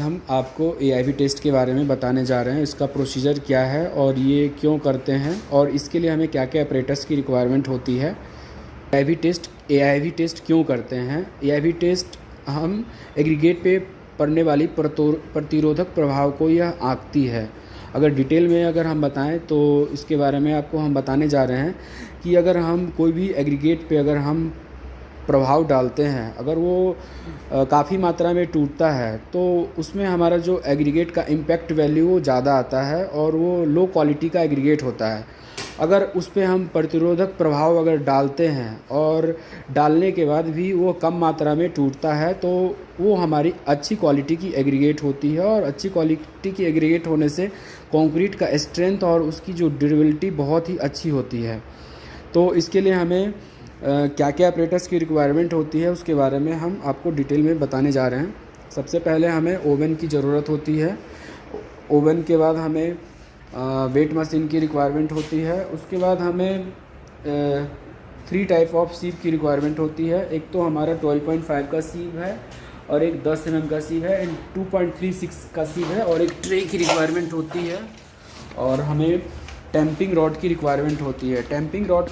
हम आपको एआईवी टेस्ट के बारे में बताने जा रहे हैं। इसका प्रोसीजर क्या है और ये क्यों करते हैं और इसके लिए हमें क्या क्या अपरेटस की रिक्वायरमेंट होती है। एआईवी टेस्ट क्यों करते हैं? एआईवी टेस्ट हम एग्रीगेट पे पड़ने वाली प्रतिरोधक प्रभाव को यह आंकती है। अगर डिटेल में अगर हम बताएं तो इसके बारे में आपको हम बताने जा रहे हैं कि अगर हम कोई भी एग्रीगेट पे अगर हम प्रभाव डालते हैं, अगर वो काफ़ी मात्रा में टूटता है तो उसमें हमारा जो एग्रीगेट का इम्पैक्ट वैल्यू वो ज़्यादा आता है और वो लो क्वालिटी का एग्रीगेट होता है। अगर उस पे हम प्रतिरोधक प्रभाव अगर डालते हैं और डालने के बाद भी वो कम मात्रा में टूटता है तो वो हमारी अच्छी क्वालिटी की एग्रीगेट होती है। और अच्छी क्वालिटी की एग्रीगेट होने से कंक्रीट का स्ट्रेंथ और उसकी जो ड्यूरेबिलिटी बहुत ही अच्छी होती है। तो इसके लिए हमें क्या क्या अपरेटस की रिक्वायरमेंट होती है उसके बारे में हम आपको डिटेल में बताने जा रहे हैं। सबसे पहले हमें ओवन की ज़रूरत होती है। ओवन के बाद हमें वेट मशीन की रिक्वायरमेंट होती है। उसके बाद हमें 3 टाइप ऑफ सीप की रिक्वायरमेंट होती है। एक तो हमारा 12.5 का सीप है और एक 10 mm का सीप है, एंड 2.36 का सीप है और एक ट्रे की रिक्वायरमेंट होती है। और हमें टैंपिंग रॉड की रिक्वायरमेंट होती है। टैंपिंग रॉड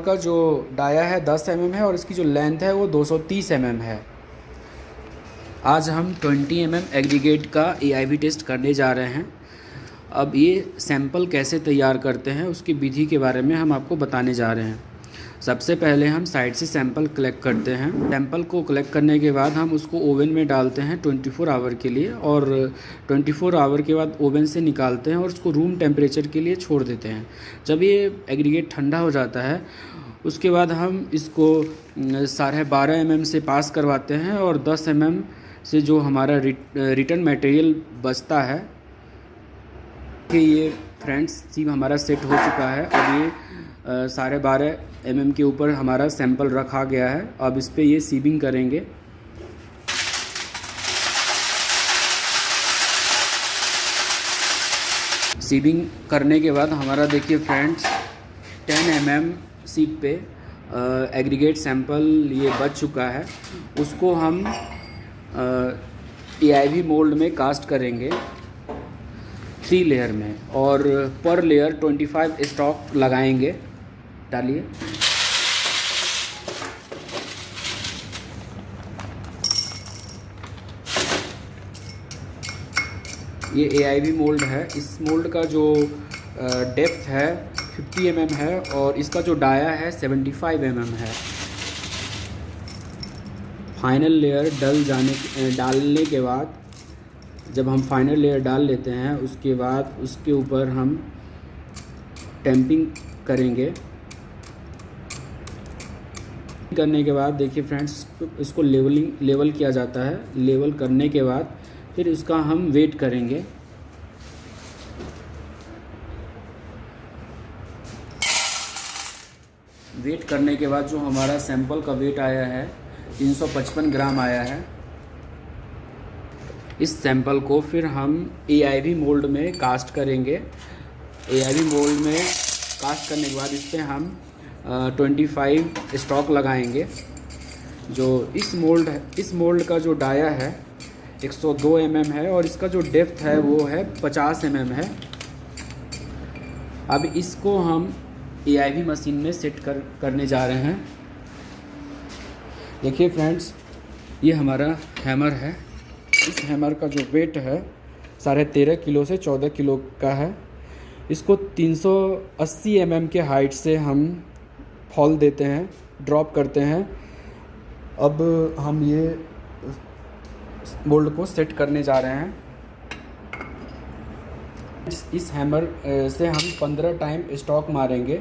का जो डाया है 10 mm है और इसकी जो लेंथ है वो 230 mm है। आज हम 20 mm एग्रीगेट का एआईवी टेस्ट करने जा रहे हैं। अब ये सैंपल कैसे तैयार करते हैं उसकी विधि के बारे में हम आपको बताने जा रहे हैं। सबसे पहले हम साइड से सैंपल कलेक्ट करते हैं। सैंपल को कलेक्ट करने के बाद हम उसको ओवन में डालते हैं 24 आवर के लिए, और 24 आवर के बाद ओवन से निकालते हैं और उसको रूम टेम्परेचर के लिए छोड़ देते हैं। जब ये एग्रीगेट ठंडा हो जाता है उसके बाद हम इसको 12.5 mm से पास करवाते हैं और 10 mm से जो हमारा रिटर्न मटेरियल बचता है कि ये फ्रेंड्स सीप हमारा सेट हो चुका है। अब ये 12.5 mm के ऊपर हमारा सैंपल रखा गया है। अब इस पे ये सीबिंग करेंगे। सीबिंग करने के बाद हमारा देखिए फ्रेंड्स 10 mm सीप पे एग्रीगेट सैंपल ये बच चुका है। उसको हम एआईवी मोल्ड में कास्ट करेंगे 3 लेयर में, और पर लेयर 25 स्टॉक लगाएंगे। डालिए। ये एआईवी मोल्ड है। इस मोल्ड का जो डेप्थ है 50 mm है और इसका जो डाया है 75 mm है। फाइनल लेयर डालने के बाद जब हम फाइनल लेयर डाल लेते हैं उसके बाद उसके ऊपर हम टैंपिंग करेंगे। करने के बाद देखिए फ्रेंड्स इसको लेवल किया जाता है। लेवल करने के बाद फिर इसका हम वेट करेंगे। वेट करने के बाद जो हमारा सैंपल का वेट आया है 355 ग्राम आया है। इस सैंपल को फिर हम एआईवी मोल्ड में कास्ट करेंगे। एआईवी मोल्ड में कास्ट करने के बाद इस पर हम 25 स्टॉक लगाएंगे। जो इस मोल्ड का जो डाया है 102 mm है और इसका जो डेप्थ है वो है 50 mm है। अब इसको हम एआईवी मशीन में सेट करने जा रहे हैं। देखिए फ्रेंड्स ये हमारा हैमर है। इस हैमर का जो वेट है 13.5 किलो से 14 किलो का है। इसको 380 mm के हाइट से हम फॉल देते हैं, ड्रॉप करते हैं। अब हम ये मोल्ड को सेट करने जा रहे हैं। इस हैमर से हम 15 टाइम स्टॉक मारेंगे,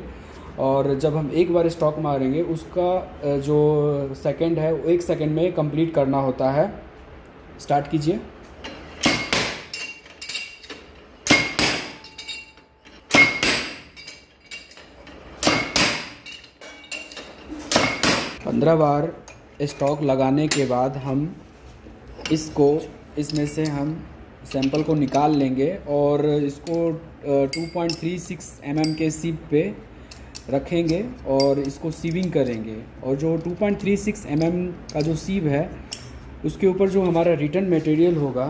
और जब हम एक बार स्टॉक मारेंगे उसका जो सेकंड है वो 1 सेकंड में कंप्लीट करना होता है। स्टार्ट कीजिए। पंद्रह बार स्टॉक लगाने के बाद हम इसमें से हम सैंपल को निकाल लेंगे और इसको 2.36 mm के सीप पे रखेंगे और इसको सीविंग करेंगे। और जो 2.36 mm का जो सीव है उसके ऊपर जो हमारा रिटर्न मटेरियल होगा,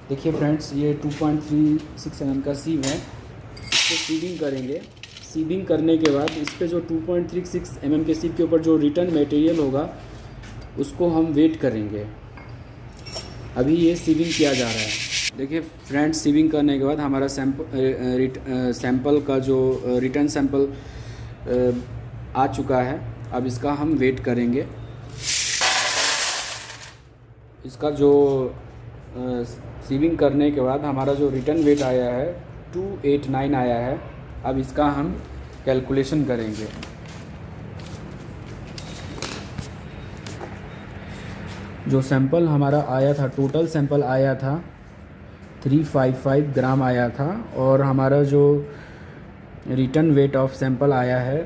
देखिए फ्रेंड्स ये 2.36 mm का सीव है, इसको सीविंग करेंगे। सीविंग करने के बाद इस पे जो 2.36 mm के सीव के ऊपर जो रिटर्न मटेरियल होगा उसको हम वेट करेंगे। अभी ये सीविंग किया जा रहा है। देखिए फ्रेंड्स, सीविंग करने के बाद हमारा सैंपल का जो रिटर्न सैंपल आ चुका है। अब इसका हम वेट करेंगे। इसका जो सीविंग करने के बाद हमारा जो रिटर्न वेट आया है 289 आया है। अब इसका हम कैलकुलेशन करेंगे। जो सैंपल हमारा आया था, टोटल सैंपल आया था 355 ग्राम आया था, और हमारा जो रिटर्न वेट ऑफ सैंपल आया है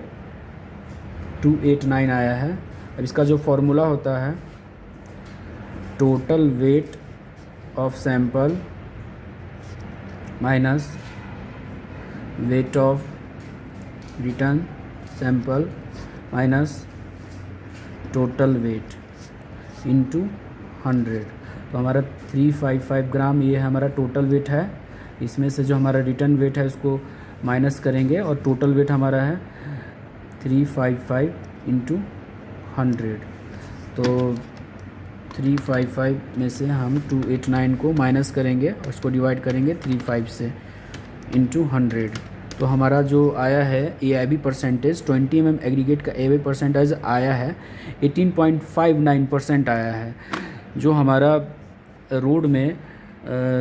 289 आया है। अब इसका जो फॉर्मूला होता है total weight of sample minus weight of return sample minus total weight into 100। तो हमारा 355 ग्राम ये हमारा टोटल वेट है। इसमें से जो हमारा रिटर्न वेट है उसको माइनस करेंगे और टोटल वेट हमारा है 355 इंटू 100। तो 355 में से हम 289 को माइनस करेंगे और उसको डिवाइड करेंगे 35 से इंटू 100। तो हमारा जो आया है AIB परसेंटेज 20 mm एग्रीगेट का AIB परसेंटेज आया है 18.59% आया है। जो हमारा रोड में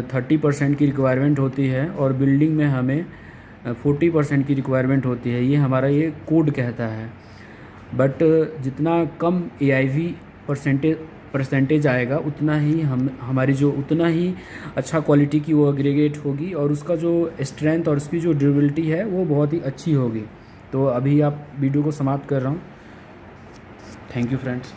30% की रिक्वायरमेंट होती है और बिल्डिंग में हमें 40% की रिक्वायरमेंट होती है, ये हमारा ये कोड कहता है। बट जितना कम AIV परसेंटेज आएगा उतना ही हमारी जो उतना ही अच्छा क्वालिटी की वो एग्रीगेट होगी और उसका जो स्ट्रेंथ और उसकी जो ड्यूरेबिलिटी है वो बहुत ही अच्छी होगी। तो अभी आप वीडियो को समाप्त कर रहा हूँ। Thank you friends.